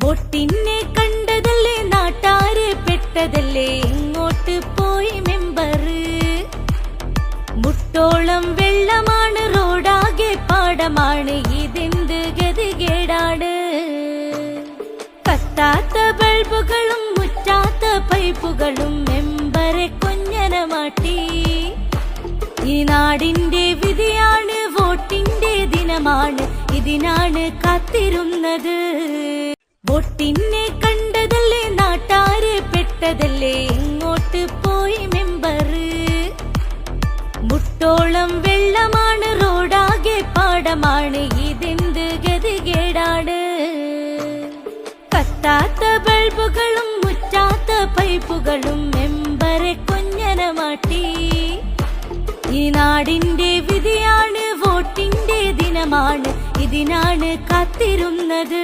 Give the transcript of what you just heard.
വോട്ടിനെ കണ്ടതല്ലേ നാട്ടാര് പെട്ടതല്ലേ ഇങ്ങോട്ട് പോയി മെമ്പർ മുട്ടോളം വെള്ളമാണ് റോഡാകെ പാടമാണ് ഇതെന്ത് ഗതികേടാണ് കത്താത്ത ബൾബുകളും മുറ്റാത്ത പൈപ്പുകളും മെമ്പറെ കൊഞ്ഞനമാട്ടി ഈ നാടിന്റെ വിധിയാണ് വോട്ടിന്റെ ദിനമാണ് ഇതിനാണ് കാത്തിരുന്നത് വോട്ടിനെ കണ്ടതല്ലേ നാട്ടാര് പെട്ടതല്ലേ ഇങ്ങോട്ട് പോയി മെമ്പർ മുട്ടോളം വെള്ളമാണ് റോഡാകെ പാടമാണ് ഇതെന്ത് ഗതികേടാണ് കത്താത്ത ബൾബുകളും മുറ്റാത്ത പൈപ്പുകളും മെമ്പറെ കൊഞ്ഞനമാട്ടി ഈ നാടിന്റെ വിധിയാണ് വോട്ടിന്റെ ദിനമാണ് ഇതിനാണ് കാത്തിരുന്നത്